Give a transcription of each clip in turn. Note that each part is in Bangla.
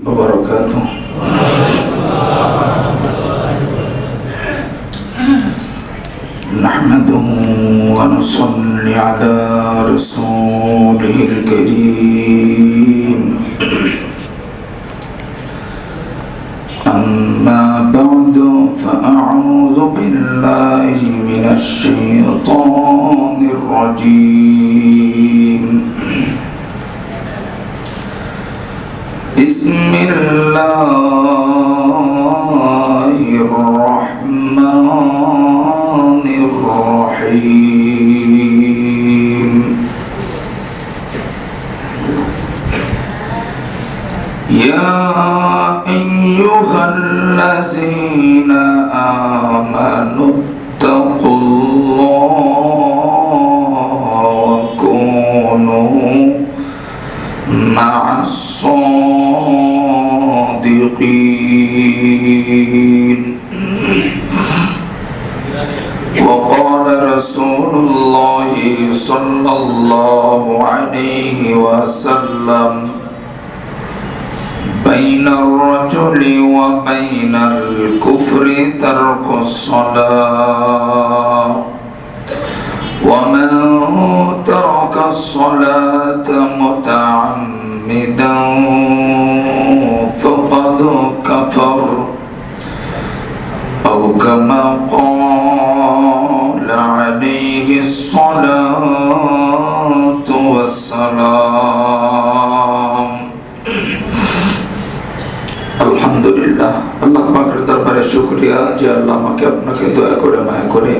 وبركاته. نحمده ونصلي على رسوله الكريم. أما بعد فأعوذ بالله من الشيطان الرجيم. بسم الله الرحمن الرحيم. يا أيها الذين آمنوا اتقوا الله وكونوا مع الصادقين. وقال رسول الله صلى الله عليه وسلم: بين الرجل وبين الكفر ترك الصلاة، ومن ترك الصلاة متعمدا فقد كفر، أو كما قال عليه الصلاة والسلام. আলহামদুলিল্লাহ, আল্লাহ পাকের দরবারে শুকরিয়া যে আল্লাহ আমাকে আপনাকে দয়া করে মায়া করে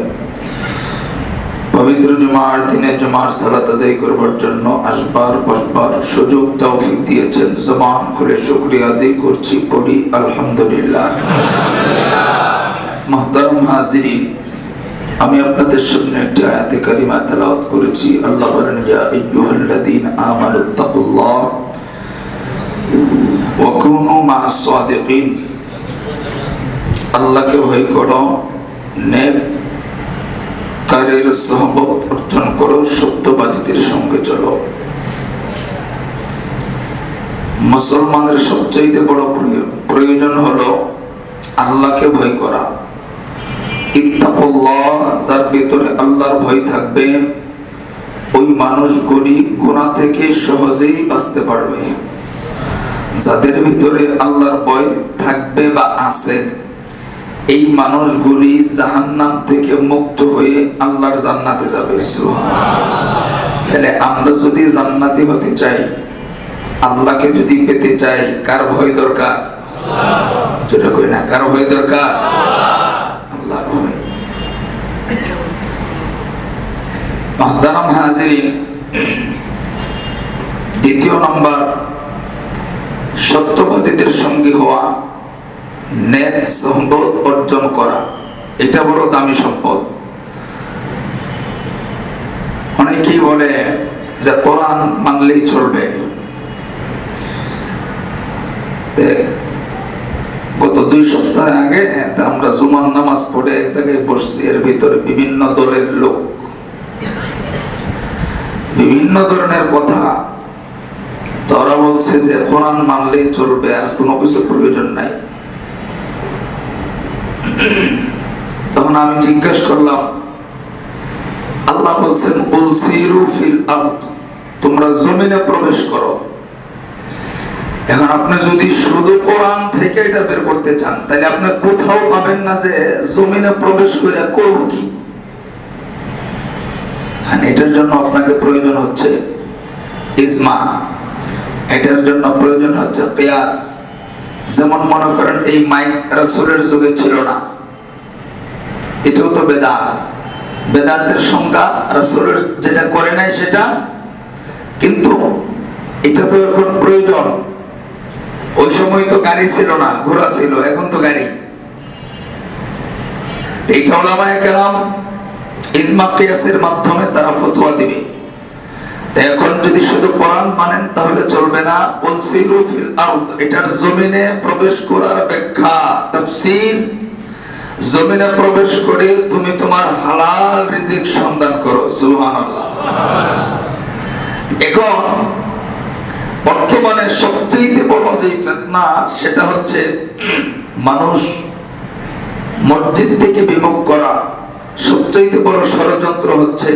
পবিত্র জুমার দিনে জুমার সালাত আদায় করবার জন্য আসবার বসবার সুযোগ তৌফিক দিয়েছেন। জবান খুলে শুকরিয়া আদায় করছি, পড়ি আলহামদুলিল্লাহ। মুহতারাম হাজিরিন, আমি আপনাদের সামনে একটি আয়াতে কারিমা তেলাওয়াত করেছি। আল্লাহ বলেন: ইয়া আইয়ুহাল্লাযীনা আমানুত্তাকুল্লাহ ওয়া কুনু মা'আস সাদিকিন। আল্লাহকে ভয় করো, নেককারের সহবত অর্জন করো, সত্যবাদীদের সঙ্গে চলো। মুসলমানের সবচেয়ে বড় প্রয়োজন হলো আল্লাহকে ভয় করা। ইত্তাকুল্লাহ, যার ভিতরে আল্লাহর ভয় থাকবে ওই মানুষগুলি গুনাহ থেকে সহজেই বাঁচতে পারবে। যাদের ভিতরে আল্লাহর ভয় থাকবে বা আছে, এই মানুষগুলি জাহান্নাম থেকে মুক্ত হয়ে আল্লাহর জান্নাতে যাবে। সুবহানাল্লাহ। তাহলে আমরা যদি জান্নাতি হতে চাই, আল্লাহকে যদি পেতে চাই, কার ভয় দরকার? আল্লাহ। যেটা কই না, কার ভয় দরকার? আল্লাহর ভয়। মুহতারাম হাজিরিন, দ্বিতীয় নম্বর, সত্যবাদীদের সঙ্গী হওয়া, নেক সহবত অর্জন করা, এটা বড় দামি সম্পদ। অনেকেই বলে যে কোরআন মানলেই চলবে। গত 2 সপ্তাহ আগে আমরা জুমার নামাজ পড়ে এক জায়গায় বসছি, এর ভিতরে বিভিন্ন দলের লোক বিভিন্ন ধরনের কথা। তারা বলছে যে কোরআন মানলেই চলবে, আর কোনো কিছু প্রয়োজন নাই। তখন আমি জিজ্ঞেস করলাম, আল্লাহ বলছেন কুল সিরু ফিল আরদ, তোমরা জমিনে প্রবেশ করো। এখন আপনি যদি শুধু কোরআন থেকে এটা বের করতে চান, তাহলে আপনি কোথাও পাবেন না যে জমিনে প্রবেশ করে করব কি। এটার জন্য আপনাকে প্রয়োজন হচ্ছে ইজমা, এটার জন্য প্রয়োজন হচ্ছে কিয়াস। যেমন মনে করেন এই মাইক রাসূলের যুগে ছিল না, এটাও তো বেদাত। বেদাতের সংজ্ঞা রাসূলের যেটা করে নাই সেটা, কিন্তু এটা তো এখন প্রয়োজন। ওই সময় তো গাড়ি ছিল না, ঘোড়া ছিল, এখন তো গাড়ি। এইটা উলামায়ে কেরাম ইজমা কিয়াসের মাধ্যমে তারা ফতোয়া দিবে। এখন যদি শুধু কোরআন মানেন তাহলে চলবে না। কুল সিরু ফিল আরদ, এটার জমিনে প্রবেশ করার ব্যাখ্যা, তাফসীর। জমিনে প্রবেশ করে তুমি তোমার হালাল রিজিক সন্ধান করো। সুবহানাল্লাহ। এখন বর্তমানে সবচেয়ে বড় যে ফিতনা সেটা হচ্ছে মানুষ মসজিদ থেকে বিমুখ করা। সবচেয়ে বড় ষড়যন্ত্র হচ্ছে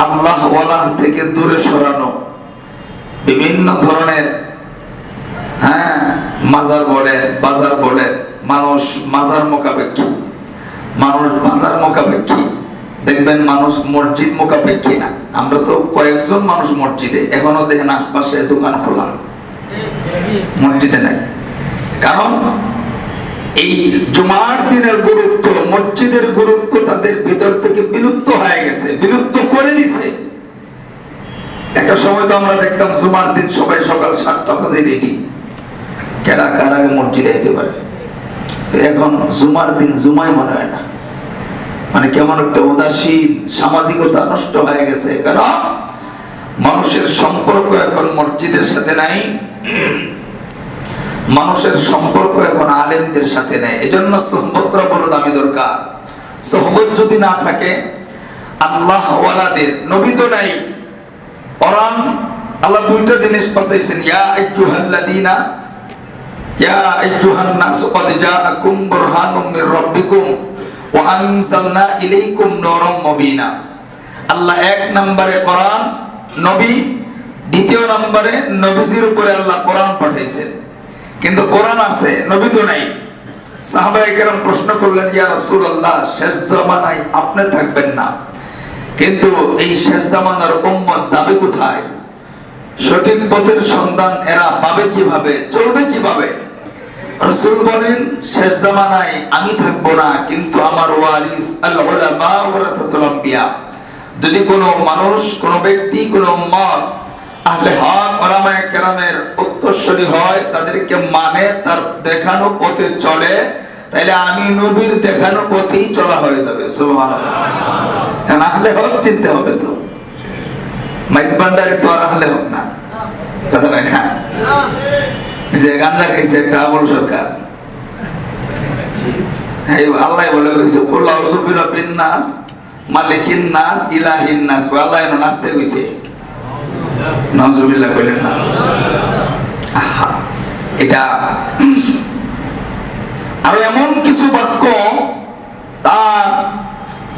আল্লাহ ওয়ালাহ থেকে দূরে সরানো। বিভিন্ন ধরনের মাজার বলেন, বাজার বলেন, মানুষ মাজার মোকাবেক্ষী, মানুষ বাজার মোকাবেক্ষী। দেখবেন মানুষ মসজিদ মোকাবেক্ষী না। আমরা তো কয়েকজন মানুষ মসজিদে, এখনো দেখেন আশপাশে দোকান খোলা, মসজিদে নাই। কারণ এই জুমার দিনের গুরুত্ব, মসজিদের গুরুত্ব তাদের ভিতর থেকে বিলুপ্ত হয়ে গেছে, বিলুপ্ত করে দিছে। একটা সময় তো আমরা দেখতাম জুমার দিন সবাই সকাল 7টা বাজে রেডি, কেডা কার আগে মসজিদে যেতে পারে। এখন জুমার দিন জুমাই মনে হয় না, মানে কেমন একটা উদাসীন, সামাজিকতা নষ্ট হয়ে গেছে। কেন? মানুষের সম্পর্ক এখন মসজিদের সাথে নাই, মানুষের সম্পর্ক এখন আলেমদের সাথে নেই। এজন্য সোহবতটা বড় দামি দরকার। সোহবত যদি না থাকে, আল্লাহ ওয়ালাদের, নবী তো নাই। কোরআন আল্লাহ দুইটা জিনিস পাঠাইছেন, ইয়া আইয়ুহাল্লাযীনা ইয়া আইয়ুহান নাস ক্বাদ জাআকুম বুরহানুম মির রাব্বিকুম ওয়া আনজালনা ইলাইকুম নূরাম মুবিনা। আল্লাহ এক নম্বরে কোরআন, নবী দ্বিতীয় নম্বরে নবীজির উপরে আল্লাহ কোরআন পাঠাইছেন। কিন্তু কোরআন আছে, নবী তো নাই। সাহাবায়ে কেরাম প্রশ্ন করলেন, ইয়া রাসূলুল্লাহ, শেষ জামানায় আপনি থাকবেন না, কিন্তু এই শেষ জামানার উম্মত যাবে কোথায়? সঠিক পথের সন্ধান এরা পাবে কিভাবে, চলবে কিভাবে? রাসূল বলেন, শেষ জামানায় আমি থাকবো না, কিন্তু আমার ওয়ারিস আল উলামা ওয়ারাসাতুল আম্বিয়া। যদি কোনো মানুষ, কোনো ব্যক্তি, কোনো উম্মত আহলে হক উলামায়ে কেরামের উত্তরসূরি হয়, তাদেরকে মানে, তার দেখানো পথে চলে, তাইলে আমি নবীর দেখানো পথেই চলা হয়ে যাবে। সুবহানাল্লাহ। কারণ আহলে হক চিনতে হবে তো, মাইজ ভান্ডারে তো আর আহলে হক না, কথা বলেন না? যে গাঞ্জা খাইছে একটা আবুল সরকার, আল্লাহ বলে কইছে কুল আউযু বিরাব্বিন নাস মালিকিন নাস ইলাহিন নাস। আল্লাহ এনো নাচতে কইছে, নাউযুবিল্লাহ কইলেন না? এটা আর এমন কিছু বাক্য তার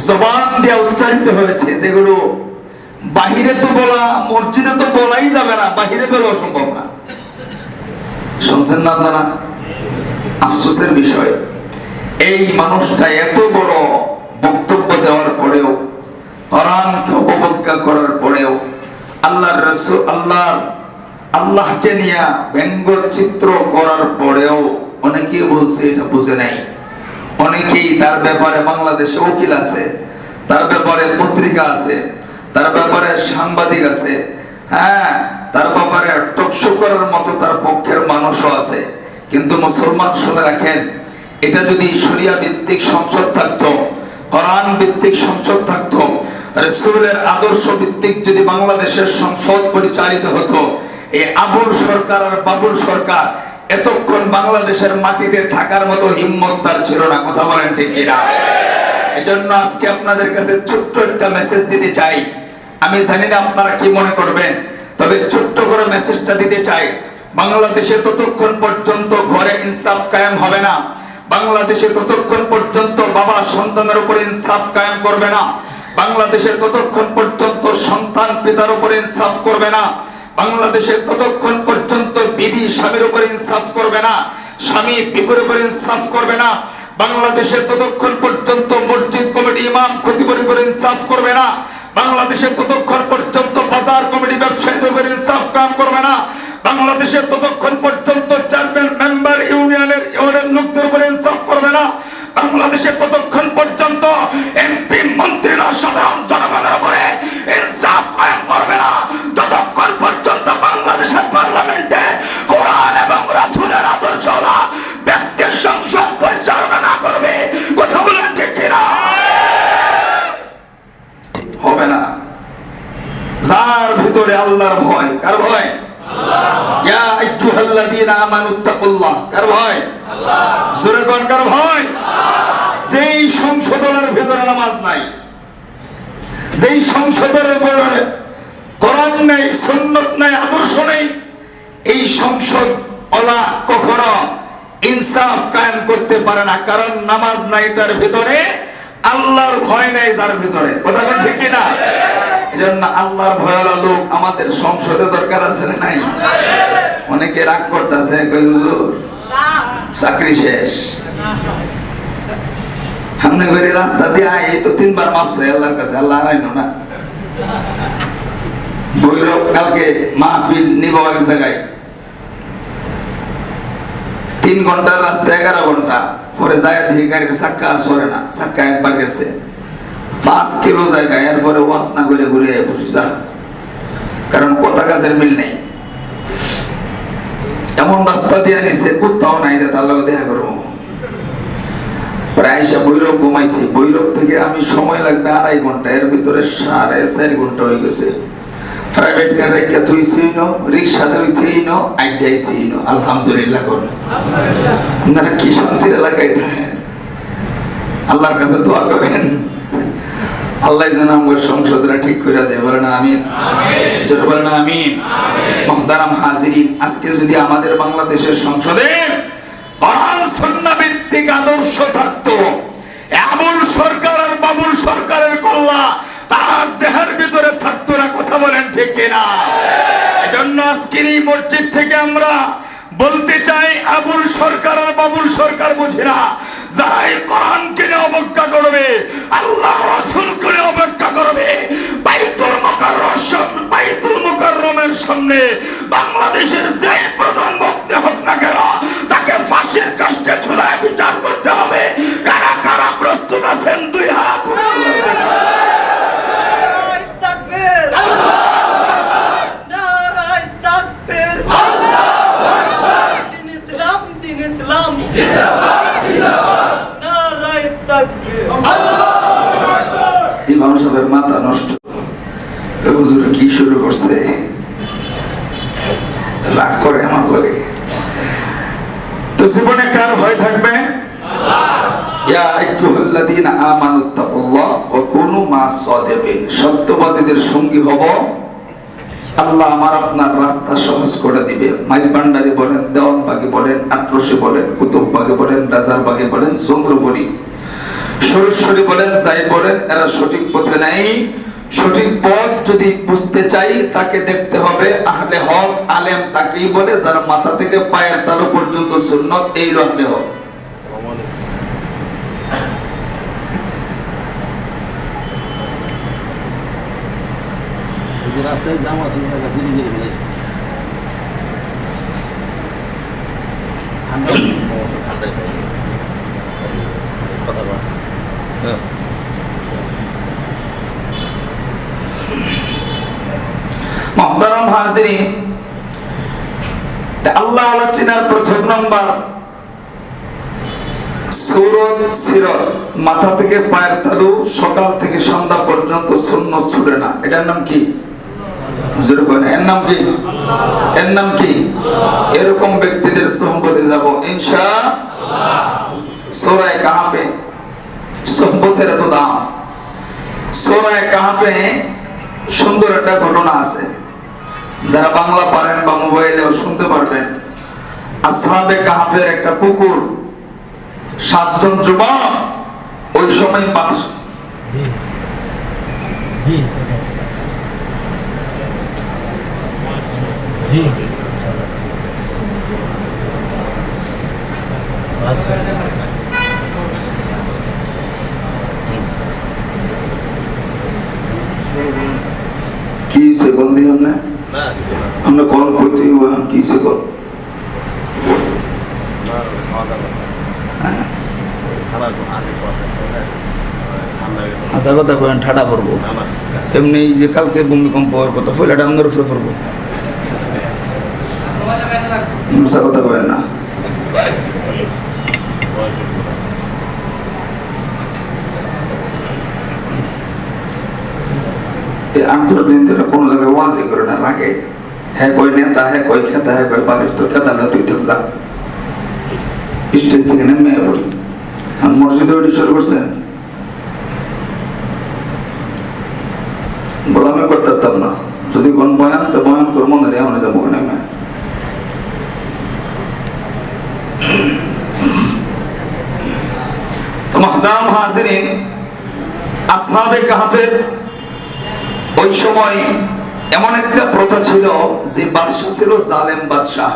জবান দিয়ে উচ্চারিত হয়েছে যেগুলো বাহিরে তো বলা, মসজিদে তো বলাই যাবে না, বাহিরে বলাও সম্ভব না। শুনছেন না আপনারা? আফসোসের বিষয়, এই মানুষটা এত বড় বক্তব্য দেওয়ার পরেও, কোরআনকে অবজ্ঞা করার পরেও, আল্লাহর রাসূল আল্লাহকে নিয়ে ব্যঙ্গচিত্র করার পরেও অনেকেই বলছে এটা বুঝে নাই। অনেকেই তার ব্যাপারে, বাংলাদেশে উকিল আছে, তার ব্যাপারে পত্রিকা আছে, তার ব্যাপারে সাংবাদিক আছে, তার ব্যাপারে টকশো করার মতো তার পক্ষের মানুষও আছে। কিন্তু মুসলমান শুনে রাখেন, এটা যদি শরিয়া ভিত্তিক সংসদ থাকতো, কোরআন ভিত্তিক সংসদ থাকতো, রাসূলের আদর্শ ভিত্তিক যদি বাংলাদেশের সংসদ পরিচালিত হতো, এই আবুল সরকার আর বাবুল সরকার এতক্ষণ বাংলাদেশের মাটিতে থাকার মতো হিম্মত তার ছিল না। কথা বলেন ঠিক কিনা? এজন্য আজকে আপনাদের কাছে ছোট্ট একটা মেসেজ দিতে চাই। আমি জানি না আপনারা কি মনে করবেন, তবে ছোট্ট করে মেসেজটা দিতে চাই। বাংলাদেশে ততক্ষণ পর্যন্ত ঘরে ইনসাফ কায়েম হবে না, বাংলাদেশে ততক্ষণ পর্যন্ত বাবা সন্তানের উপর ইনসাফ কায়েম করবে না, বাংলাদেশে ততক্ষণ পর্যন্ত সন্তান পিতার উপর ইনসাফ করবে না, বাংলাদেশে ততক্ষণ পর্যন্ত বিবি স্বামীর উপর ইনসাফ করবে না, স্বামী বিবির উপর ইনসাফ করবে না, বাংলাদেশে ততক্ষণ পর্যন্ত মসজিদ কমিটি ইমাম খতিবের উপর ইনসাফ করবে না, বাংলাদেশে ততক্ষণ পর্যন্ত বাজার কমিটি ব্যবসায়ীদের উপর ইনসাফ কায়েম করবে না, বাংলাদেশে ততক্ষণ পর্যন্ত চেয়ারম্যান মেম্বার ইউনিয়নের লোকদের উপর ইনসাফ করবে না, বাংলাদেশে ততক্ষণ পর্যন্ত এমপি মন্ত্রীরা সাধারণ জনগণের উপরে ইনসাফ কায়েম করবে না, ততক্ষণ পর্যন্ত বাংলাদেশের পার্লামেন্টে কোরআন এবং রাসূলের আদর্শওয়ালা ব্যক্তি সংসদ পরিচালনা না করবে। কথা বলেন ঠিক কিনা? হবে না। যার ভিতরে আল্লাহর ভয়, কার ভয়? আল্লাহ। ইয়া আইয়ুহাল্লাযীনা আমানুত্তাকুল্লাহ, কার ভয়? আল্লাহ। সূরা কোন কার ভয়? আল্লাহ। যেই সংসদের ভিতরে নামাজ নাই, যেই সংসদের ভিতরে কোরআন নাই, সুন্নাত নাই, আদর্শ নেই, এই সংসদ ওলা কখনো ইনসাফ কায়েম করতে পারে না, কারণ নামাজ নাই তার ভিতরে, আল্লাহর ভয় নেই যার ভিতরে। কথা বল ঠিক কিনা? এজন্য আল্লাহর ভয়ওয়ালা লোক আমাদের সংসদে দরকার আছে না নাই? অনেকে রাগ করতেছে, কই হুজুর চাকরি শেষ, সামনে করে রাস্তা দিয়ে এই তো 3 বার মাপছে আল্লাহর কাছে, আল্লাহ আইনো না। বৈরব কালকে মাহফিল নিব এক জায়গায়, 3 ঘন্টার রাস্তা 11 ঘন্টা পরে যায় দিয়ে গাড়ির চাক্কা আর চলে না, চাক্কা একবার গেছে 5 কিলো জায়গায়, এরপরে ওয়াশ না করে ঘুরে যা, কারণ কথা কাজের মিল নেই। এমন রাস্তা দিয়ে নিছে কোথাও নাই যে তার লগে দেখা করবো। প্রায় বৈরব ঘুমাইছি, বৈরব থেকে আমি সময় লাগবে 2.5 ঘন্টা, এর ভিতরে 4.5 ঘন্টা হয়ে গেছে। প্রাইভেট কার রেখে তুইছি নো, রিক্সা ধরছি নো, আইডাইছি নো, আলহামদুলিল্লাহ কোন। আপনারা কি শান্তির এলাকায় থাকেন, আল্লাহর কাছে দোয়া করেন, আল্লাহ যেন আমার সংসদরা ঠিক করে দেয়। বলেন আমিন, জোরে বলেন আমিন। মুহতারাম হাজিরিন, আজকে যদি আমাদের বাংলাদেশের সংসদে কোরআন সুন্নাহ ভিত্তিক আদর্শ থাকতো, আবুল সরকার আর বাবুল সরকারের কল্লা তার দেহের ভিতরে থাকতো না। কথা বলেন ঠিক কিনা? এজন্য আজকের এই মসজিদ থেকে আমরা বলতে চাই, আবুল সরকার আর বাবুল সরকার বুঝি না, যারা এই কোরআনকে নিয়ে অবজ্ঞা করবে, আল্লাহর রাসূলকে নিয়ে অবজ্ঞা করবে, বাইতুল মুকাররমের সামনে বাংলাদেশের যে প্রধান বক্তা হোক না কেন, তাকে ফাঁসির কাস্টে ঝুলায় বিচার করতে হবে। কারা কারা প্রস্তুত আছেন? 2 হাত উঠান। ইমাম সাহেবের মাথা নষ্ট, হুজুর কি শুরু করছে, রাগ করে আমার লাগে। তো জীবনে কার ভয় থাকবে? ইয়া আইয়ুহাল্লাযীনা আমানুত্তাকুল্লাহ ওয়া কুনু মা'আস সাদিকিন। সত্যবাদীদের সঙ্গী হব, আল্লাহ আমার আপনার রাস্তা সহজ করে দিবে। মাইজবান্ডারি বলেন, দেওয়ানবাগি বলেন, আটরসি বলেন, কুতুববাগি বলেন, রাজারবাগি বলেন, চন্দ্রপুরী, সরস্বরী বলেন, যাই বলেন, এরা সঠিক পথে নাই। সঠিক পথ যদি বুঝতে চাই, তাকে দেখতে হবে আহলে হক, আলেম তাকেই বলে যারা মাথা থেকে পায়ের তালু পর্যন্ত সুন্নত, এই আহলে হক। রাস্তায় জাম আছে, ধীরে ধীরে ফেলেছে, ঠান্ডায় কথা বল। মুহতারাম হাজিরিন, আল্লাহ চেনার প্রথম নাম্বার সূরত সিরাত, মাথা থেকে পায়ের তালু সকাল থেকে সন্ধ্যা পর্যন্ত সুন্নাত ছুটে না। এটার নাম কি? জোরে বলেন, এর নাম কি? এর নাম কি? এরকম ব্যক্তিদের সোহবতে যাব ইনশাআল্লাহ। সূরা কাহফে সোহবতের এত দাম। সূরা কাহফে সুন্দর একটা ঘটনা আছে, যারা বাংলা পারেন বা মোবাইলেও শুনতে পারবেন। আসহাবে কাহফের একটা কুকুর 7 জন যুবক ওই সময় কি সে বন্দি আমরা কল করতে কি সে কল আচ্ছা কথা বলেন, ঠাডা পড়বো এমনি যে কালকে ভূমিকম্প হওয়ার কথা ফলে আমাদের উপরে পড়বো, কথা কবেন না। দিন ধরে কোনো জায়গায় ওয়াজি করে না, রাগে হ্যাঁ কই নেতা, হ্যাঁ কই খেতা, হ্যাঁ কই বালিশ, তোর খেতা না তুই তো যা, স্টেজ থেকে নেমে পড়ি। আমি মসজিদে ওইটি শুরু করছেন, গোলামি করতে পারতাম না। যদি কোন বয়ান তো বয়ান করবো না, এমন যাবো নেমে তো মুহতারাম হাজিরিন, আসহাবে কাহফের ওই সময় এমন একটা প্রথা ছিল যে বাদশা ছিল জালেম বাদশা,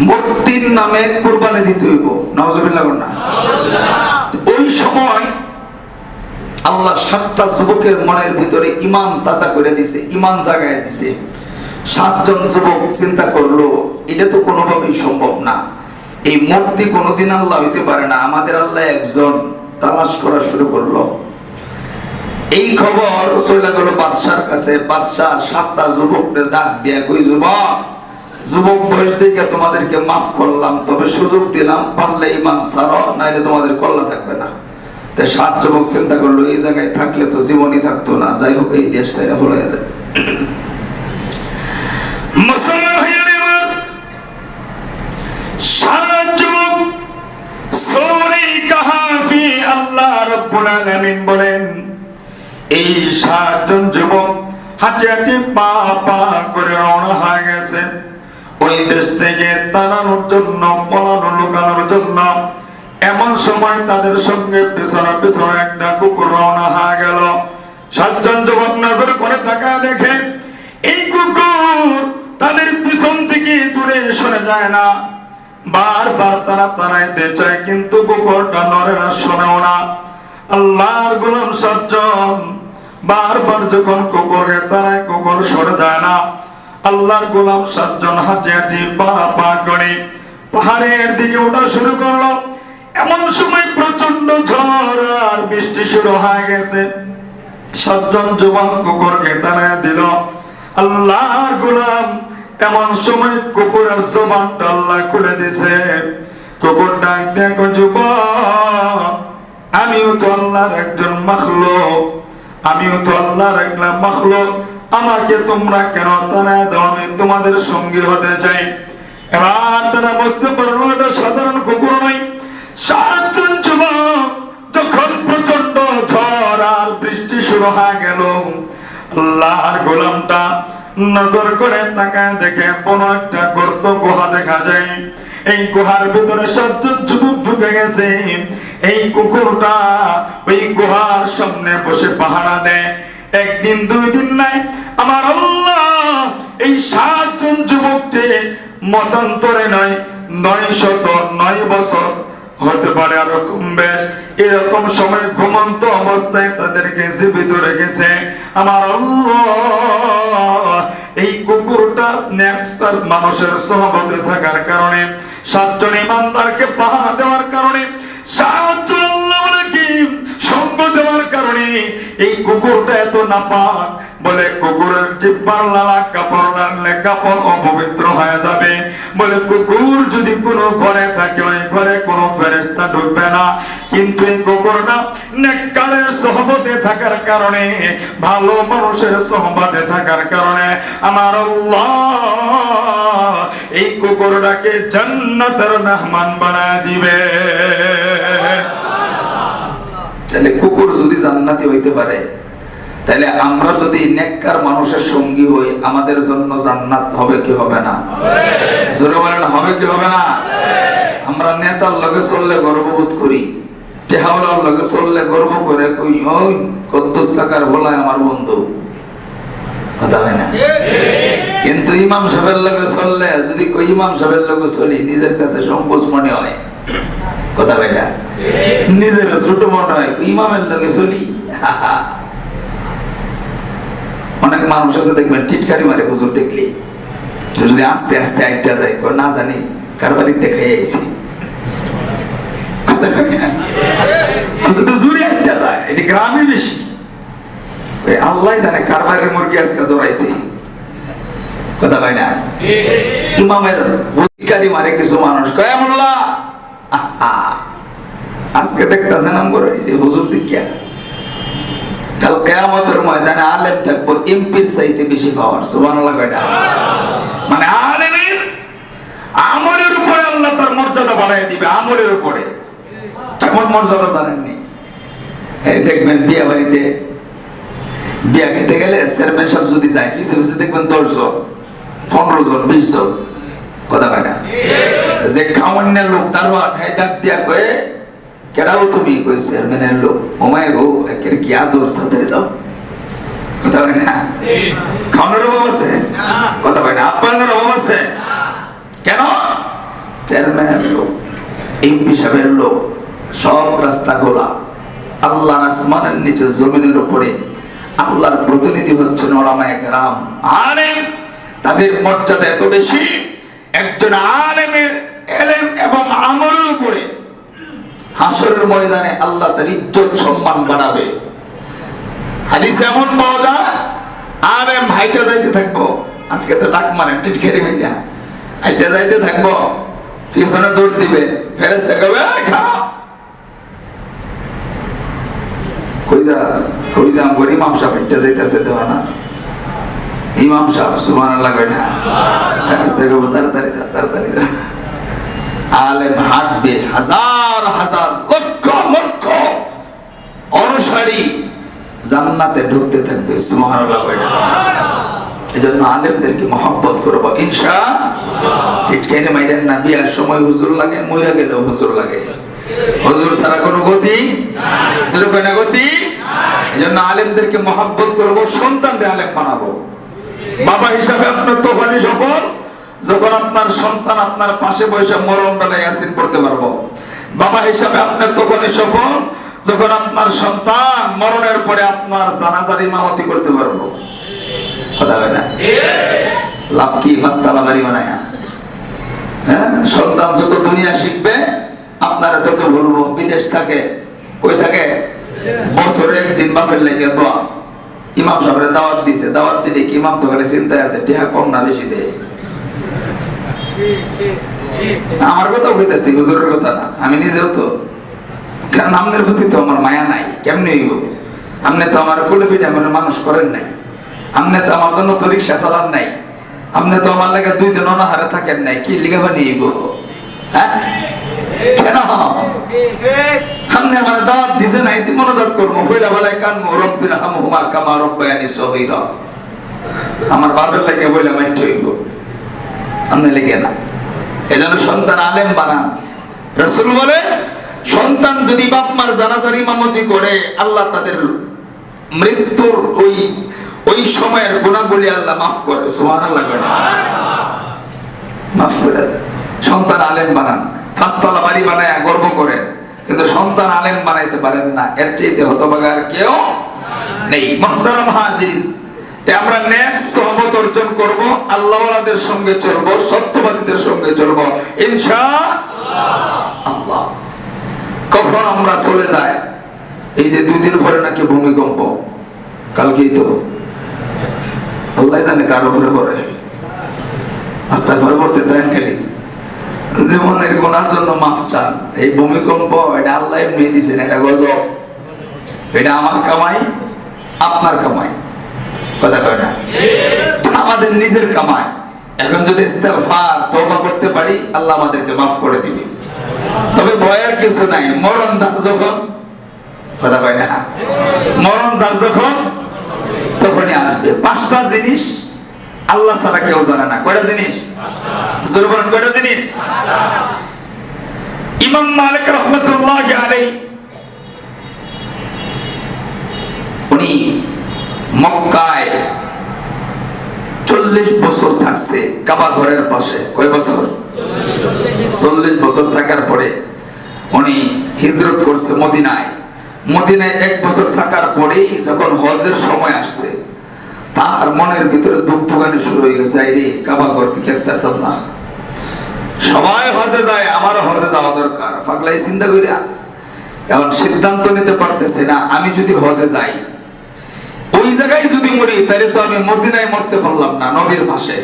মূর্তির নামে কুরবানি দিতে হইব। নাউজুবিল্লাহ না। ওই সময় আল্লাহ 7টা যুবকের মনের ভিতরে ঈমান তাজা করে দিছে, ঈমান জাগায় দিছে। 7 জন যুবক চিন্তা করলো এটা তো কোনোভাবেই সম্ভব না, এই মূর্তি কোনোদিন আল্লাহ হইতে পারে না, আমাদের আল্লাহ একজন। তালাশ করা শুরু করলো। এই খবর চলে গেল বাদশার কাছে। বাদশাহ 7টা যুবককে ডাক দিয়া কই, যুবক বয়স থেকে তোমাদেরকে মাফ করলাম, তবে সুযোগ দিলাম, পারলে ঈমান ছাড়ো, নাইলে তোমাদের কল্লা থাকবে না। তাই 7 যুবক চিন্তা করলো এই জায়গায় থাকলে তো জীবনই থাকতো না, যাই হোক এই দেশ ছেড়ে চলে যায়। মুসলমান ভাইয়েরা আমার, 7 যুবক সূরা কাহফি আল্লাহ রাব্বুল আলামিন বলেন এই 7 জন যুবক হাঁটি হাঁটি পা পা করে রওনা হয়ে গেছে ওই দেশ থেকে তাড়ানোর জন্য, পলানো লুকানোর জন্য। এমন সময় তাদের সঙ্গে পিছনে পিছনে একটা কুকুর রওনা হয়ে গেল। 7 জন যুবক নজর করে তাকায় দেখে এই কুকুর তাদের পিছন থেকে দূরে সরে যায় না। বারবার তারা তাড়াইতে চায় কিন্তু কুকুরটা নড়ে না, শোনেও না। আল্লাহর গোলাম 7 জন বারবার যখন কুকুরকে তাড়ায়, কুকুর সরে যায় না। আল্লাহর গোলাম 7 জন হাঁটি হাঁটি পা পা করে পাহাড়ের দিকে ওঠা শুরু করলো। এমন সময় প্রচন্ড ঝড় আর বৃষ্টি শুরু হয়ে গেছে। 7 জন যুবক কুকুরকে তাড়ায় দিল। আল্লাহর গোলাম এমন সময় কুকুরের জবানটা আল্লাহ খুলে দিছে। কুকুর ডাক দেখো, যুবক আমিও তো আল্লাহর একজন মাখলুক, আমিও তো আল্লাহর একটা মাখলুক, আমাকে তোমরা কেন তাড়ায় দাও? আমি তোমাদের সঙ্গী হতে চাই। এবার তারা বুঝতে পারলো এটা সাধারণ কুকুর নয়। 7 জন যুবক যখন প্রচন্ড ঝড় আর বৃষ্টি শুরু হয়ে গেল, আল্লাহর গোলামটা নজর করে তাকায় দেখে বড় একটা গর্ত গুহা দেখা যায়। এই গুহার ভিতরে 7 জন যুবক ঢুকে গেছে। এই কুকুরটা ওই গুহার সামনে বসে পাহারা দেয়। 1 দিন 2 দিন নাই, আমার আল্লাহ এই 7 জন যুবককে মতান্তরে নয় 909 বছর হতে পারে আরো কমবে, এরকম সময় ঘুমন্ত অবস্থায় তাদেরকে জীবিত রেখেছে আমার আল্লাহ। এই কুকুরটা নেক্সটার মানুষের সহবতে থাকার কারণে, 7 জন ইমানদারকে পাহারা দেওয়ার কারণে, 7 জন আল্লাহকে সঙ্গ দেওয়ার কারণে এই কুকুরটা এত নাপাক। বলে কুকুরের জিহ্বার লালা কাপড় লাগলে কাপড় অপবিত্র হয়ে যাবে। বলে কুকুর যদি কোনো ঘরে থাকে ওই ঘরে কোনো ফেরেশতা ঢুকবে না। কিন্তু এই কুকুরটা নেককারের সহবতে থাকার কারণে, ভালো মানুষের সহবতে থাকার কারণে আমার আল্লাহ এই কুকুরটাকে জান্নাতের মেহমান বানায় দিবে। তাহলে কুকুর যদি জান্নাতি হইতে পারে, তাহলে আমরা যদি নেককার মানুষের সঙ্গী হই, আমাদের জন্য জান্নাত হবে কি হবে না? জোরে বলেন, হবে কি হবে না? আমরা নেতার লগে চললে গর্ববোধ করি, টেহাওয়ালার লগে চললে গর্ব করে কই ওই কদ্দুস কাকার ভোলায় আমার বন্ধু, কথা হয় না? কিন্তু ইমাম সাহেবের লগে চললে যদি কই ইমাম সাহেবের লগে চলি, নিজের কাছে সংকোচ মনে হয়, কথা হয় না? নিজের ছোট মনে হয় ইমামের লগে চলি। অনেক মানুষ আছে দেখবেন টিটকারি মারে হুজুর দেখলে, যদি আস্তে আস্তে একটা যায় না জানি কার বাড়ির দেখাই আইছি, জুড়ে একটা যায়, এটি গ্রামে বেশি। আল্লাহ জানে কার বাড়ির মুরগি আজকে জড়াইছে, কথা হয় না? ইমামের টিটকারি মারে কিছু মানুষ কয় মোল্লা আজকে দেখতেছেন আমার যে হুজুর দেখিয়া কাল কিয়ামতের ময়দানে আলেম থাকবো এমপির চাইতে বেশি পাওয়ার। সুবহানাল্লাহ কয়টা? মানে আলেমের আমলের উপরে আল্লাহ তার মর্যাদা বাড়ায় দিবে, আমলের উপরে। কেমন মর্যাদা জানেননি? এই দেখবেন বিয়া বাড়িতে বিয়া খেতে গেলে চেয়ারম্যান সাহেব যদি যায় পিছে পিছে দেখবেন 10 জন 15 জন 20 জন কথা কয় না? যে খাওয়ান্নের লোক দারোয়া ঠাই ডাক দিয়া কয়ে কেডাও তুমি কই চেয়ারম্যানের লোক ওমায় গো একের কি আদর তাড়াতাড়ি যাও। কথা কয় না? খাওয়ানোর অভাব আছে? কথা কয় না? আপ্যায়নের অভাব আছে? কেন? চেয়ারম্যানের লোক, এমপি সাহেবের লোক, সব রাস্তা খোলা, আল্লাহর আসমানের নিচে জমিনের উপরে আল্লাহর প্রতিনিধি হচ্ছেন উলামায়ে কেরাম, আলেম। তাদের মর্যাদা এত বেশি, একজন আলেমের ইলম এবং আমলের উপরে হাসরের ময়দানে আল্লাহ তার ইজ্জত সম্মান বাড়াবে। হাদিসে এমন পাওয়া যায়, আলেম হাইটা যাইতে থাকবো, আজকে তো ডাক মারেন টিটকারি হইয়া, হাইটা যাইতে থাকবো, পিছনে দৌড় দিবে, ফেরেশতা কইবে এই খারাপ কই যাস, কই যাম করি ইমাম সাহেব হাইটা যাইতেছে দেওয়া না, ইমাম সাহেব সুবহানাল্লাহ কই না, ফেরেশতা কইবে তাড়াতাড়ি যা, তাড়াতাড়ি যা। আলেম হাঁটবে, হাজার হাজার লক্ষ লক্ষ অনুসারী জান্নাতে ঢুকতে থাকবে, সুবহানাল্লাহ কই না। এজন্য আলেমদেরকে মহব্বত করব ইনশাআল্লাহ। টিটকাইনে মাইরেন না, বিয়ার সময় হুজুর লাগে, মইরা গেলেও হুজুর লাগে, হুজুর ছাড়া কোনো গতি নাই, শুরু কই না গতি। এজন্য আলেমদেরকে মহব্বত করব, সন্তানদের আলেম বানাবো। বাবা হিসাবে আপনার তখনই সফল যখন আপনার সন্তান আপনার পাশে বসে মরণ বেলায় ইয়াসিন পড়তে পারবো। বাবা হিসাবে আপনার তখনই সফল যখন আপনার সন্তান মরণের পরে আপনার জানাজার ইমামতি করতে পারবো। কথা হয় না? লাভ কি পাঁচতলা বাড়ি বানায়? হ্যাঁ, সন্তান যত দুনিয়া শিখবে আপনারা তত বলবো। বিদেশ থাকে, কই থাকে, বছরে একদিন বাপের লেগে দোয়া, ইমাম সাহেবের দাওয়াত দিছে, দাওয়াত দিলে কি ইমাম তো খালি চিন্তায় আছে টিহা কম না বেশি দেয়। আমার কথাও কইতেছি, হুজুরের কথা না, আমি নিজেও তো, কারণ আপনার প্রতি তো আমার মায়া নাই। কেমনি হইব? আপনি তো আমার কোলে পিঠে আমার মানুষ করেন নাই, আপনি তো আমার জন্য তো রিক্সা চালান নাই, আপনি তো আমার লাগে 2 দিন অনাহারে থাকেন নাই, কি লিখা বানিয়ে হ্যাঁ? কেন আপনি আমার দাওয়াত দিছেন, আইসি মনোজাত করবো, ফইলা বেলায় কানমু রব্বির হামহুমা কামা রব্বায়ানি সগীরা, আমার বাপের লাগে বইলা মাইট হইব, আপনি লেগে না। এজন্য সন্তান আলেম বানান। রাসূল বলে সন্তান যদি বাপ মার জানাজার ইমামতি করে, আল্লাহ তাদের মৃত্যুর ওই সময়ের গুনাহগুলি আল্লাহ মাফ করে। সুবহানাল্লাহ, মাফ করে দেয়। সন্তান আলেম বানান, পাঁচতলা বাড়ি বানায় গর্ব করেন, কিন্তু সন্তান আলেম বানাইতে পারেন না, এর চাইতে হতভাগা আর কেউ নেই। মুহতারাম হাজিরিন, আমরা নেক্সট সহবত অর্জন করব, আল্লাহওয়ালাদের সঙ্গে চলব, সত্যবাদীদের সঙ্গে চলব ইনশাআল্লাহ। কখন আমরা চলে যাই, এই যে 2 দিন পরে নাকি ভূমিকম্প, কালকেই তো আল্লাহ জানে কার উপরে পড়ে, আস্তাগফির পড়তে দেন খালি, জীবনের গুনার জন্য মাফ চান। এই ভূমিকম্প এটা আল্লাহ এমনি দিয়েছেন, এটা গজব, এটা আমার কামাই, আপনার কামাই। কথা কয় না? আমাদের নিজের কামাই। এখন যদি ইস্তেগফার তওবা করতে পারি, আল্লাহ আমাদেরকে মাফ করে দিবে। তবে ভয়ের কিছু নাই, মরণ যার যখন, কথা কয় না, মরণ যার যখন তখনই আসবে। 5টা জিনিস আল্লাহ ছাড়া কেউ জানে না। কয়টা জিনিস? জোরে বলেন, কয়টা জিনিস? ইমাম মালিক রাহমাতুল্লাহি আলাইহি উনি মক্কায় 40 বছর থাকছে কাবা ঘরের পাশে। কয় বছর? 40 বছর থাকার পরে উনি হিজরত করছে মদিনায়। মদিনায় 1 বছর থাকার পরেই যখন হজের সময় আসছে, তার মনের ভিতরে দুঃখগানি শুরু হয়ে গেছে, আইরে কাবা ঘর কি দেখতাম না, সবাই হজে যায়, আমারও হজে যাওয়া দরকার। পাগলাই চিন্তা কইরা এখন সিদ্ধান্ত নিতে পারতেছে না, আমি যদি হজে যাই, ওই জায়গায় যদি মরি, তাহলে তো আমি মদিনায় মরতে পারলাম না, নবীর পাশে।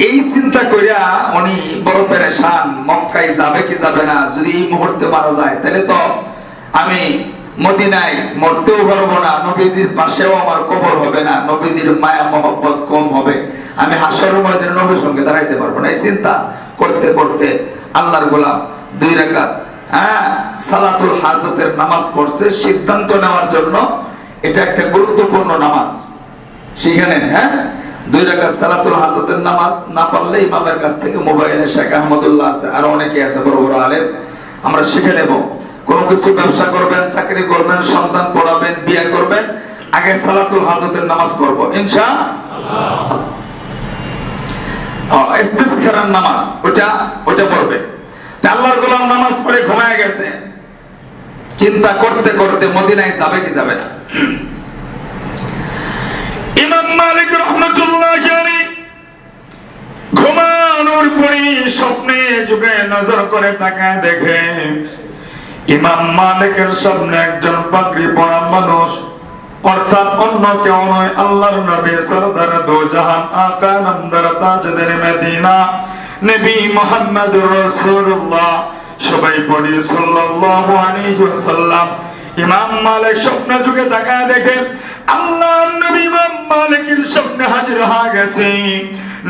এই চিন্তা কইরা উনি বড় পেরেশান, মক্কায় যাবে কি যাবে না, যদি এই মুহূর্তে মারা যায় তাহলে তো আমি মদিনায় মরতেও পারবো না, নবীজির পাশেও আমার কবর হবে না, নবীজির মায়া মহব্বত কম হবে, আমি হাসরের ময়দানে নবীর সঙ্গে দাঁড়াইতে পারবো না। এই চিন্তা করতে করতে আল্লাহর গোলাম 2 রাকাত সালাতুল হাজতের নামাজ পড়ছে, সিদ্ধান্ত নেওয়ার জন্য। এটা একটা গুরুত্বপূর্ণ নামাজ, শিখে নেন। 2 রাকাত সালাতুল হাজতের নামাজ না পারলে ইমামের কাছ থেকে মোবাইলে শেখ আহমদুল্লাহ আছে, আর অনেকে আছে বড় বড় আলেম, আমরা শিখে নেব। কোনো কিছু ব্যবসা করবেন, চাকরি করবেন, সন্তান পড়াবেন, বিয়ে করবেন, আগে সালাতুল হাজতের নামাজ পড়বো ইনশাআল্লাহ। ইস্তিসখারের নামাজ ওটা পড়বেন। আল্লাহর গোলাম নামাজ পড়ে ঘুমায় গেছে, চিন্তা করতে করতে মদিনায় যাবে কি যাবে না। ইমাম মালিক রাহমাতুল্লাহ আলাইহি ঘুমানোর পরে স্বপ্নে যুগে নজর করে তাকায় দেখে ইমাম মালিকের সামনে একজন পাগড়ি পরা মানুষ, অর্থাৎ অন্য কেউ নয়, আল্লাহর নবী সরদার দো জাহান আকা নামদার তাজদার মদিনা নবী মুহাম্মদুর রাসূলুল্লাহ, সবাই পড়ি সাল্লাল্লাহু আলাইহি ওয়াসাল্লাম। ইমাম মালিক স্বপ্ন যুগে তাকায় দেখে আল্লাহর নবী ইমাম মালিকের সামনে হাজির হয়ে গেছে।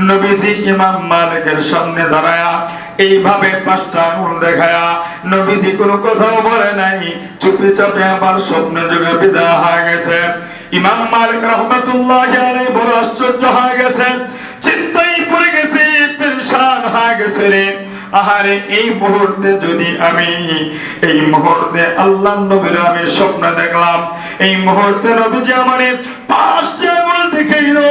নবীজি ইমাম মালিকের সামনে দাঁড়ায়া এইভাবে 5টা আঙ্গুল দেখায়া, নবীজি কোনো কথাও বলে নাই, চুপি চাপে আবার স্বপ্ন যুগে বিদায় হয়ে গেছে। ইমাম মালিক রাহমাতুল্লাহি আলাইহি বড় আশ্চর্য হয়ে গেছে, চিন্তায় পড়ে গেছে, পেরেশান হয়ে গেছে রে। আহারে, এই মুহূর্তে যদি আমি আল্লাহর নবীর আমি স্বপ্ন দেখলাম, এই মুহূর্তে নবীজি আমারে 5টা আঙ্গুল দেখাইলো,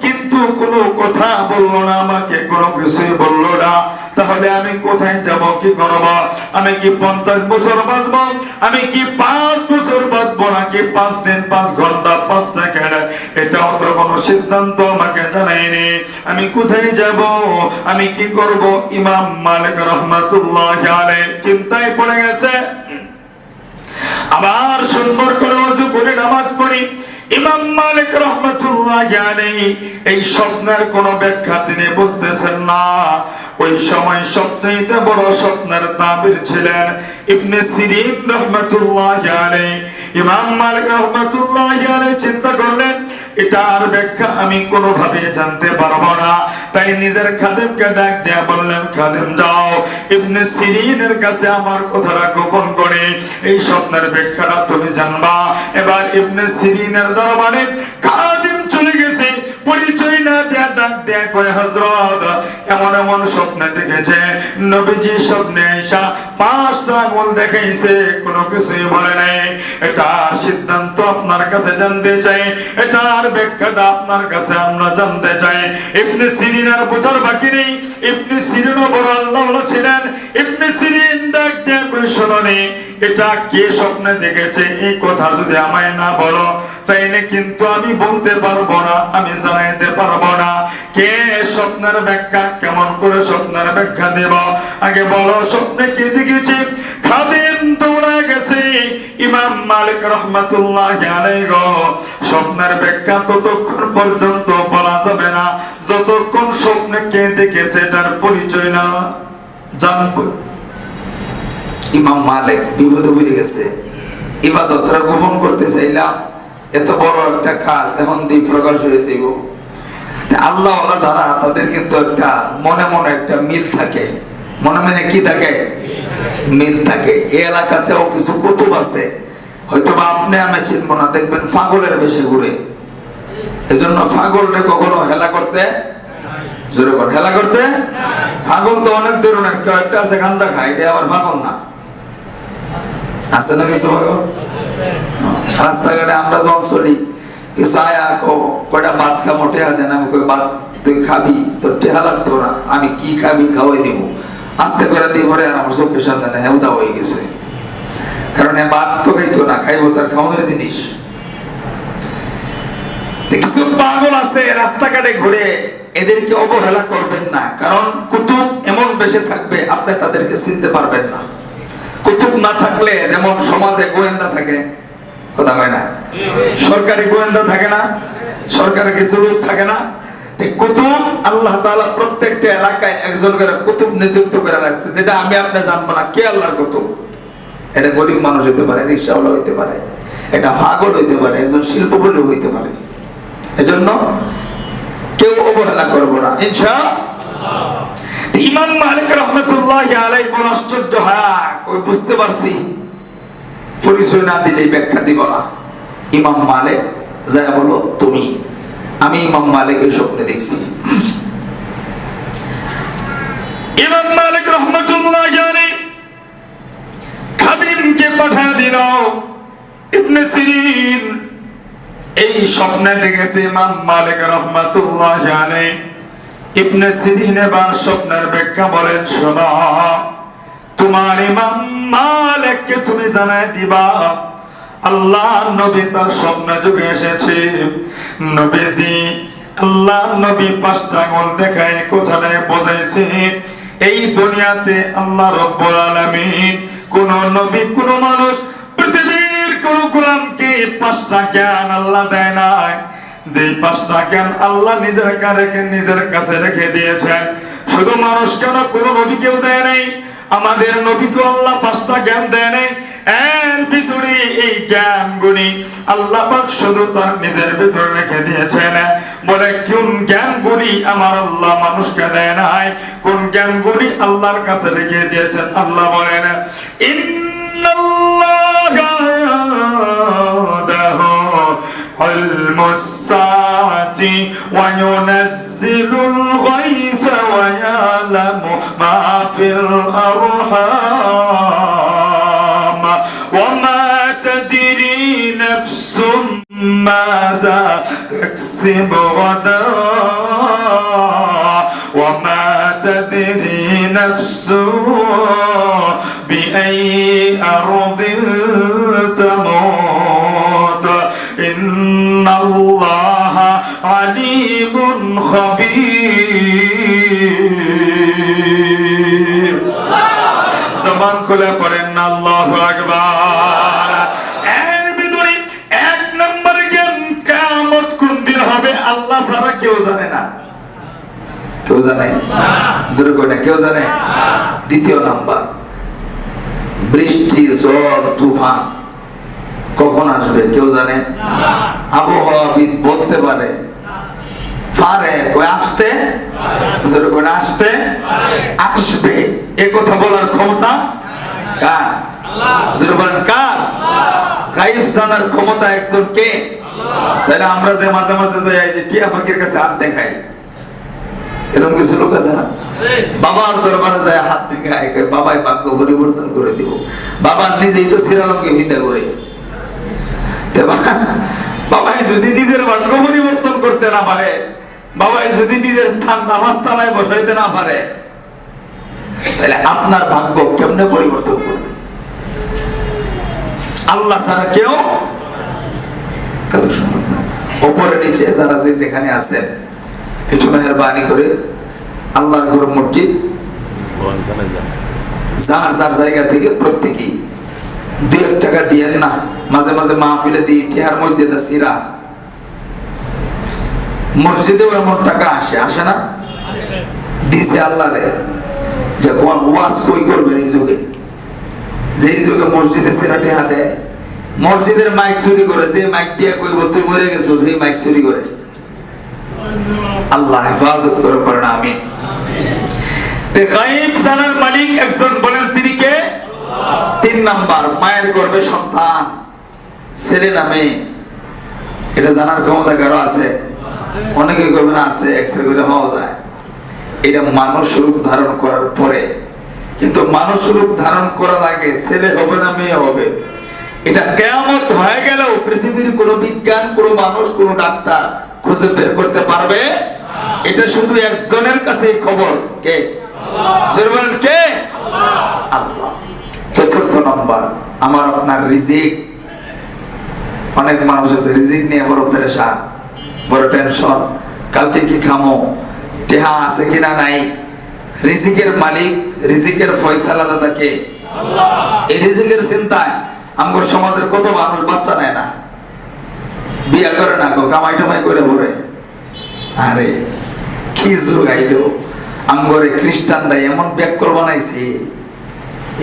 কিন্তু কোনো কথা বললো না, আমাকে কোনো কিছু বললো না, তাহলে আমি কোথায় যাব, কি করব? আমি কি 50 বছর বাঁচবো? আমি কি 5 বছর বাঁচবো, নাকি 5 দিন, 5 ঘন্টা, 5 সেকেন্ড? এটাও তো কোনো সিদ্ধান্ত আমাকে জানায়নি। আমি কোথায় যাব, আমি কি করব? ইমাম মালিক রাহমাতুল্লাহি আলাইহি চিন্তায় পড়ে গেছে। আবার সুন্দর করে ওযু করে নামাজ পড়ি। ইমাম মালিক রাহমাতুল্লাহি আলাইহি এই স্বপ্নের কোন ব্যাখ্যা তিনি বুঝতেছেন না। ওই সময় সবচেয়ে বড় স্বপ্নের তাবির ছিলেন ইবনে সিরিন রাহমাতুল্লাহি আলাইহি। ইমাম মালিক রাহমাতুল্লাহি আলাইহি চিন্তা করলেন, এটার ব্যাখ্যা আমি কোনোভাবে জানতে পারবো না। তাই নিজের খাদেমকে ডাক দিয়ে বললেন, খাদেম যাও ইবনে সিরিনের কাছে আমার কথাটা গোপন করে এই স্বপ্নের ব্যাখ্যাটা তুমি জানবা। এবার ইবনে সিরিনের দরবারে খাদেম চলে গেছে, পরিচয় না দেয়া ডাক দেয়া কয়, হযরত এমন এমন স্বপ্ন দেখেছে, নবীজি স্বপ্নে এসা 5টা আঙ্গুল দেখাইছে, কোনো কিছুই বলে নাই। এটা সিদ্ধান্ত আপনার কাছে জানতে চাই, এটার ব্যাখ্যাটা আপনার কাছে আমরা জানতে চাই। ইবনে সিরিন আর বোঝার বাকি নেই, ইবনে সিরিনও বড় আল্লাহওয়ালা ছিলেন। ইবনে সিরিন ডাক দেয়া কয়, শোনোনি, এটা কে স্বপ্নে দেখেছে এই কথা যদি আমায় না বলো, তাইলে কিন্তু আমি বলতে পারবো না, আমি জানাইতে পারবো না। কে স্বপ্নের ব্যাখ্যা, কেমন করে স্বপ্নের ব্যাখ্যা দেব? আগে বলো স্বপ্নে কে দেখেছে? খাদেম দৌড়া গেছে। ইমাম মালিক রাহমাতুল্লাহি আলাইহি গো, স্বপ্নের ব্যাখ্যা ততক্ষণ পর্যন্ত বলা যাবে না যতক্ষণ স্বপ্নে কে দেখেছে এটার পরিচয় না জানবো। ইমাম মালিক বিপদে পড়ে গেছে, ইবাদতটা গোপন করতে চাইলাম, এত বড় একটা কাজ এখন দিয়ে প্রকাশ হয়ে যাব। আল্লাহ ওয়ালা যারা, তাদের কিন্তু একটা মনে মনে একটা মিল থাকে, মনে মনে কি থাকে? মিল থাকে। এই এলাকাতেও কিছু কুতুব আছে, হয়তো বা আপনি আমি চিনব না, দেখবেন পাগলের বেশে ঘুরে। এজন্য পাগলরে কখনো হেলা করতে, জোরে করে হেলা করতে। পাগল তো অনেক ধরনের, কেউ একটা আছে গাঁজা খায়, এটা আবার পাগল না, আছে না কিছু পাগল? রাস্তাঘাটে আমরা যখন চলি, কিছু আয়া কয়টা ভাত খা, মোটে দেন, আমি কই ভাত তুই খাবি, তোর টেহা লাগতো না, আমি কি খাবি খাওয়াই দিব, আস্তে করে দিয়ে পরে আর আমার চোখের সামনে হেউদা হয়ে গেছে। কারণ ভাত তো খাইতো না, খাইবো তার খাওয়ানোর জিনিস। কিছু পাগল আছে রাস্তাঘাটে ঘুরে, এদেরকে অবহেলা করবেন না, কারণ কুতুব এমন বেশে থাকবে আপনি তাদেরকে চিনতে পারবেন না। কুতুব না থাকলে যেমন সমাজে গোয়েন্দা থাকে, কথা হয় না, সরকারি গোয়েন্দা থাকে না, সরকারি কিছু লোক থাকে না। কুতুব আল্লাহ তাআলা প্রত্যেকটা এলাকায় একজন করে কুতুব নিযুক্ত করে রাখছে, যেটা আমি আপনি জানবো না কে আল্লাহর কুতুব। এটা গরিব মানুষ হইতে পারে, রিকশাওয়ালা হইতে পারে, এটা পাগল হইতে পারে, একজন শিল্পপতি হইতে পারে। এজন্য কেউ অবহেলা করবো না ইনশাআল্লাহ। ইমাম মালিক রাহমাতুল্লাহি আলাইহি বড় আশ্চর্য, হ্যাঁ কই বুঝতে পারছি, পরিচয় না দিলে ব্যাখ্যা দিব না। ইমাম মালিক যায় বলো, তুমি আমি ইমাম মালিকের স্বপ্নে দেখছি। ইমাম মালিক রহমাতুল্লাহ আলাইহি খাদিমকে পাঠিয়ে দিল। ইবনে সিরিন এই স্বপ্নে দেখেছে ইমাম মালিক রহমাতুল্লাহ আলাইহি। ইবনে সিরিন এবার স্বপ্নের ব্যাখ্যা বলেন, শোনো, তোমার ইমাম মালিককে তুমি জানাই দিবা আল্লাহ নবী তার স্বপ্নে যুগে এসেছে। নবীজি আল্লাহ নবী 5টা আঙ্গুল দেখায় কোথায় বোঝাইছে এই দুনিয়াতে আল্লাহ রাব্বুল আলামিন কোন নবী কোন মানুষ পৃথিবীর কোন গোলামকে 5টা জ্ঞান আল্লাহ দেয় নাই। যে 5টা জ্ঞান আল্লাহ নিজের কাছে রেখে দিয়েছেন, শুধু মানুষ কেন কোন নবীকেও দেয় নাই। আমাদের নবীকে আল্লাহ 5টা জ্ঞান দেয় নাই। এর ভিতরে এই জ্ঞানগুলি আল্লাহ পাক শুধু তার নিজের ভিতরে রেখে দিয়েছেন। বলে কোন জ্ঞানগুলি আমার আল্লাহ মানুষকে দেয় নাই, কোন জ্ঞানগুলি আল্লাহর কাছে রেখে দিয়েছেন। আল্লাহ বলেন, ইন্নাল্লাহা ইয়াদাহু আল-মুসাতি ওয়া ইউনাজ্জিলুল গায়সা ওয়া ইয়ালামু মা ফিল আরহাম ওয়া মা তাদরি নাফসুম মাযা তাকসিবু গাদা ওয়া মা তাদরি নাফসুম বিআইয়ি আরদিন তামুত ইন্নাল্লাহা আলিমুন খাবীর। জবান খুলে পড়েন না আল্লাহু আকবার। এর ভিতরে 1 নম্বর জ্ঞান, কিয়ামত কোন দিন হবে আল্লাহ ছাড়া কেউ জানে না। কেউ জানে না? জোরে করে কেউ জানে না। দ্বিতীয় নাম্বার, বৃষ্টি ঝড় তুফান কখন আসবে কেউ জানে না। আবহাওয়াবিদ বলতে পারে আসতে আসতে আসবে, এ কথা বলার ক্ষমতা কার? কার? গায়েব জানার ক্ষমতা একজন কে? তাহলে আমরা যে মাঝে মাঝে যাই যে টিয়া পাখির কাছে হাত দেখাই, এরকম কিছু লোক আছে না? বাবার দরবারে যায় হাত দেখায়, বাবাই ভাগ্য পরিবর্তন করে দিব। বাবা নিজেই তো শ্রীলঙ্কে ভিন্দা করে। বাবাই যদি নিজের ভাগ্য পরিবর্তন করতে না পারে, বাবাই যদি নিজের স্থান নামাজতলায় বসাইতে না পারে, তাহলে আপনার ভাগ্য কেমনে পরিবর্তন করবে? আল্লাহ ছাড়া কেউ উপরে নিচে যারা যেখানে আছেন একটু মেহেরবানি করে আল্লাহর ঘর মসজিদ যার যার জায়গা থেকে প্রত্যেকেই 2 টাকা দিয়েন না। মাঝে মাঝে মাহফিলে দিই টিহার মধ্যে সিরা মসজিদেও এমন টাকা আসে না? দিছে আল্লাহরে যে ওয়াজ কই করবেন এই যুগে, যেই যুগে মসজিদে সিরা টিহা দেয়, মসজিদের মাইক চুরি করে, যে মাইক দিয়ে কইব তুই মরে গেছো সেই মাইক চুরি করে। আল্লাহ হেফাজত করে পড়েন আমিন। গায়েব জানার মালিক একজন, বলেন তিনি কে? 3 নাম্বার, মায়ের গর্ভে সন্তান ছেলে না মেয়ে, এটা জানার ক্ষমতা কারো আছে? অনেকে করবে না, আছে, এক্সরে করে হওয়া যায়। এটা মানুষ রূপ ধারণ করার পরে, কিন্তু মানুষ রূপ ধারণ করার আগে ছেলে হবে না মেয়ে হবে, এটা কিয়ামত হয়ে গেলেও পৃথিবীর কোন বিজ্ঞান, কোন মানুষ, কোন ডাক্তার খুঁজে বের করতে পারবে? এটা শুধু একজনের কাছে খবর, কে? আল্লাহ। কে? আল্লাহ। 4th নাম্বার, আমার আপনার রিজিক। অনেক মানুষ আছে রিজিক নিয়ে বড় পেরেশান, বড় টেনশন, কালকে কি খামো, টেহা আছে কিনা নাই। রিজিকের মালিক, রিজিকের ফয়সালা দাতা কে? আল্লাহ। এই রিজিকের চিন্তায় আমগর সমাজের কত মানুষ বাচ্চা নেয় না, বিয়া করে না, কামাই টামাই করে পড়ে। আরে কি যুগ আইলো, আমগরে খ্রিস্টানরা এমন ব্যাকল বানাইছে,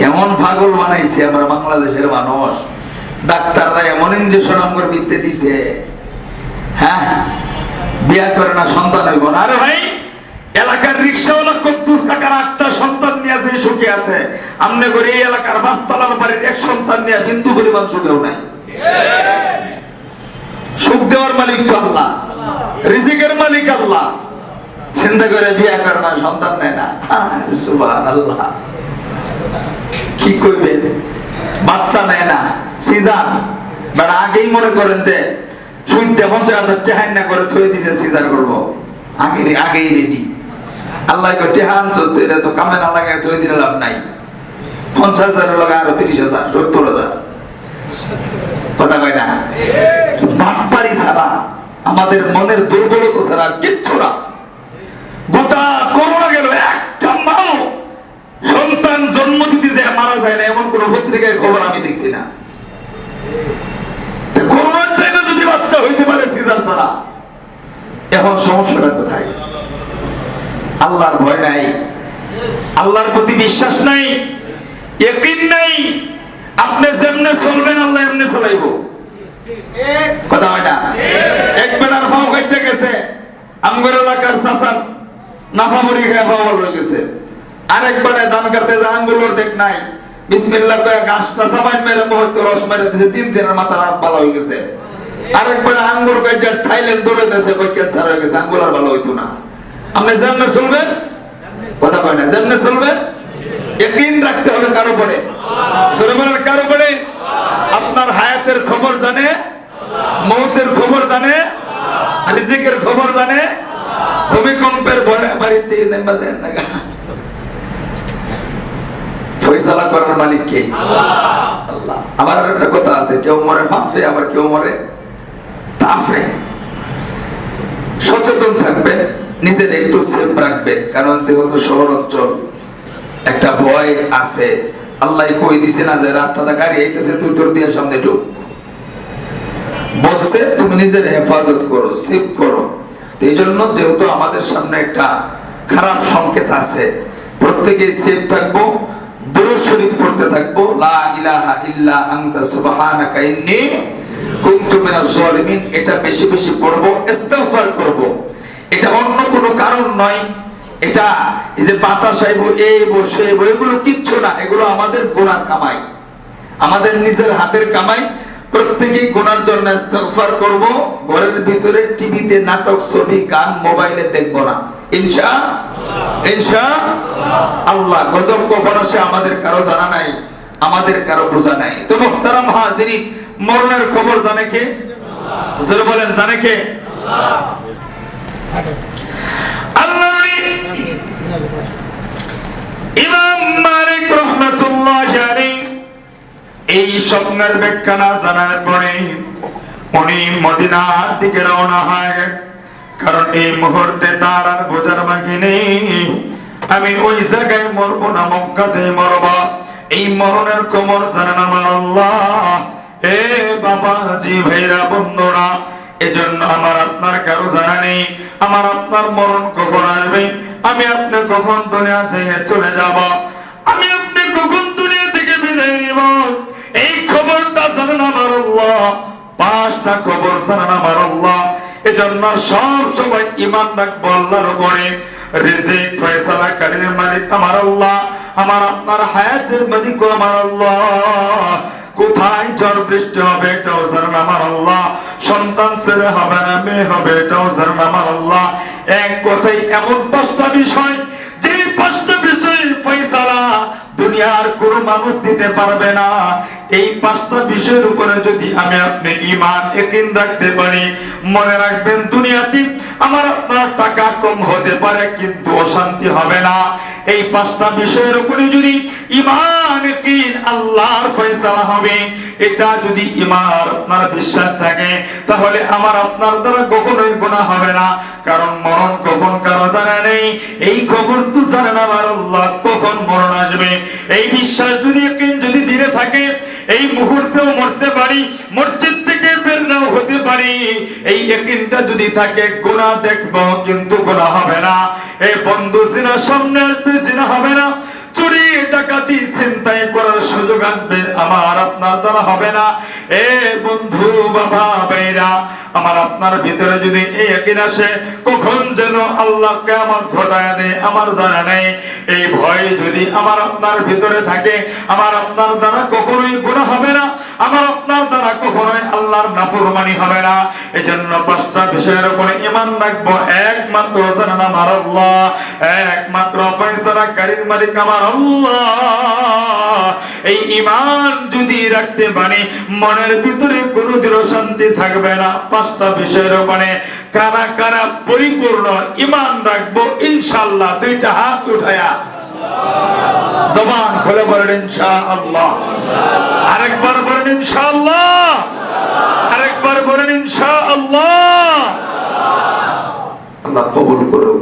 এমন পাগল বানাইছে আমরা বাংলাদেশের মানুষ। ডাক্তাররা এমন ইনজেকশন আমগর বিতে দিছে, হ্যাঁ, বিয়া করে না, সন্তান হইব না। আরে ভাই, এলাকার রিক্সাওয়ালা কদ্দুস কাকার 8টা সন্তান নিয়ে যে সুখে আছে, আমনে করে এই এলাকার 5 তলার বাড়ির 1 সন্তান নিয়ে বিন্দু পরিমাণ সুখেও নাই। সুখ দেওয়ার মালিক তো আল্লাহ। রিজিকের মালিক আল্লাহ। চিন্তা করে বিয়ে করে না, সন্তান নেয় না। সুবহানাল্লাহ, কি কইবেন? বাচ্চা নেয় না, সিজার। বাট আগেই মনে করেন যে শুনতে 50,000 টাকা না করে থয়ে দিছে সিজার করবো, আগেই রেডি। আল্লাহ কই টেহান চস্তে, এটা তো কামে না লাগায় থয়ে দিলে লাভ নাই। 50,000 লাগা আরো 30,000, 70,000। কথা কয় না? বাটপারি ছাড়া, আমাদের মনের দুর্বলতা ছাড়া আর কিচ্ছু না। গোটা করোনা গেল, একটা মাও সন্তান জন্ম দিতে যে মারা যায় না এমন কোন পত্রিকায় খবর আমি দেখছি না। করোনার টাইমে যদি বাচ্চা হইতে পারে সিজার ছাড়া, এখন সমস্যাটা কোথায়? আল্লাহর ভয় নাই, আল্লাহর প্রতি বিশ্বাস নাই, ইয়াকিন নাই। আপনি যেমনে চলবেন আল্লাহ এমনি চলাইব। কথা হয় না? এক বেটার ফাও কাটতে গেছে, আমগর এলাকার চাচার নাফামুড়ি খেয়ে ফাওয়াল হয়ে গেছে। আরেক বেটায় ধান কাটতে যে আঙ্গুলোর দেখ নাই, বিসমিল্লাহ কয়ে গাছটা সাবান মেরে মুহূর্তে রস মেরে দিয়েছে, 3 দিনের মাথা হাত ভালো হয়ে গেছে। আরেক বেটা আঙ্গুর কাটতে থাইল্যান্ড দৌড়ে দিয়েছে, কই ক্যান্সার হয়ে গেছে, আঙ্গুল আর ভালো হইতো না। আপনি যেমনে চলবেন, কথা কয় না, যেমনে চলবেন ইয়াকিন রাখতে হবে কারো পরে, সরবরের কারো পরে। আপনার হায়াতের খবর জানে, মৌতের খবর জানে, রিজিকের খবর জানে। ভূমিকম্পের ভয়ে বাড়িতে নেমে যায় না, ফয়সালা করার মালিক কে? আল্লাহ। আবার একটা কথা আছে, কেউ মরে ফাঁফে, আবার কেউ মরে তাফে। সচেতন থাকবেন, নিজের একটু সেফ রাখবেন, কারণ যেহেতু শহর অঞ্চল একটা ভয় আছে। আল্লাহ কই দিছে না যে রাস্তাটা গাড়ি আইতেছে তুই তোর দিয়ে সামনে ঢুক, বলছে তুমি নিজের হেফাজত করো, সেভ করো। এই জন্য যেহেতু আমাদের সামনে একটা খারাপ সংকেত আছে, প্রত্যেকেই সেভ থাকবো, দুরূদ শরীফ পড়তে থাকবো, লা ইলাহা ইল্লা আনতা সুবহানাকা ইন্নী কুনতু মিনাজ জালিমিন। এটা বেশি বেশি পড়বো, ইস্তিগফার করব। এটা অন্য কোনো কারণ নয়। এটা এই যে বাতাস আইবো, এই বসে এগুলো কিচ্ছু না, এগুলো আমাদের গুনাহ কামাই, আমাদের নিজের হাতের কামাই। প্রত্যেকেই গুনার জন্য ইস্তিগফার করব। ঘরের ভিতরে টিভিতে নাটক, ছবি, গান, মোবাইলে দেখব না, ইনশাআল্লাহ। গজব কখন আসে আমাদের কারো জানা নাই, আমাদের কারো বোঝা নাই। তো মুহতারাম হাজিরিন, মরণের খবর জানে কে? জোরে বলেন, জানে কে? আল্লাহ। ইমাম মালিক রাহমাতুল্লাহি আলাইহি এই স্বপ্নের ব্যাখ্যা না জানার পরে উনি মদিনার দিকে রওনা হয়ে গেছে। কারণ এই মুহূর্তে তার আর বোঝার বাকি নেই, আমি ওই জায়গায় মরবো না, মক্কাতে মরবো। এই মরণের খবর জানেন আমার আল্লাহ। এ বাবা জি, ভাইরা, বন্ধুরা, এজন্য আমার আপনার কারো জানা নেই আমার আপনার মরণ কখন আসবে, আমি আপনি কখন দুনিয়া থেকে চলে যাব, আমি আপনি কখন দুনিয়া থেকে বিদায় নিব, এই খবরটা জানেন আমার আল্লাহ। 5টা খবর জানেন আমার আল্লাহ। এজন্য সব সময় ঈমান রাখবো আল্লাহর উপরে। রিজিক ফয়সালাকারীর মালিক আমার আল্লাহ, আমার আপনার হায়াতের মালিক আমার আল্লাহ। কোথায় ঝড় বৃষ্টি হবে এটাও জানেন আমার আল্লাহ, সন্তান ছেলে হবে না মেয়ে হবে এটাও জানেন আমার আল্লাহ। এক কথাই এমন 5টা বিষয়, যে 5টা বিষয়ের ফয়সালা দুনিয়ার কোন মানুষ দিতে পারবে না। এই 5টা বিষয়ের উপরে যদি আমি আপনি ঈমান ইয়াকিন রাখতে পারি, মনে রাখবেন দুনিয়াতে আমার আপনার টাকা কম হতে পারে কিন্তু অশান্তি হবে না। এই 5টা বিষয়ের উপরে যদি ঈমান ইয়াকিন আল্লাহর ফয়সালা হবে, এটা যদি ঈমান আপনার বিশ্বাস থাকে, তাহলে আমার আপনার দ্বারা কখনোই গুনাহ হবে না। কারণ মরণ কখন কারো জানা নেই, এই খবর তো জানেন আমার আল্লাহ কখন মরণ আসবে। এই বিশ্বাস যদি ইয়াকিন যদি দিলে থাকে, এই মুহূর্তেও মরতে পারি, মসজিদ থেকে বের নাও হতে পারি। এই ইয়াকিনটা যদি থাকে, গুনাহ দেখবো কিন্তু গুনাহ হবে না। এই বন্ধু জিনা সামনে আসবে, জিনা হবে না। চুরি ডাকাতি চিন্তাই করার সুযোগ আসবে, আমার আপনার দ্বারা হবে না। এ বন্ধু, বাবা, ভাইরা, আমার আপনার ভিতরে যদি এই ইয়াকিন আসে, কখন যেন আল্লাহ কিয়ামত ঘটায় দেয় আমার জানা নেই। এই ভয় যদি আমার আপনার ভিতরে থাকে, আমার আপনার দ্বারা কখনোই গুনাহ হবে না। আমার আপনার দ্বারা কখনোই আল্লাহর নাফরমানি হবে না। এজন্য পাঁচটা বিষয়ের উপরে ঈমান রাখবো। একমাত্র জানেন আমার আল্লাহ, একমাত্র ফয়সালাকারীর মালিক আমার আল্লাহ। এই ঈমান যদি রাখতে পারি, মনের ভিতরে কোনোদিনও শান্তি থাকবে না। পাঁচটা বিষয়ের উপরে কারা কারা পরিপূর্ণ ঈমান রাখবো ইনশাআল্লাহ? দুইটা হাত উঠায়া জবান খুলে বলেন ইনশাআল্লাহ। আরেকবার বলেন ইনশাআল্লাহ, আরেকবার বলেন ইনশাআল্লাহ। আল্লাহ কবুল করুক।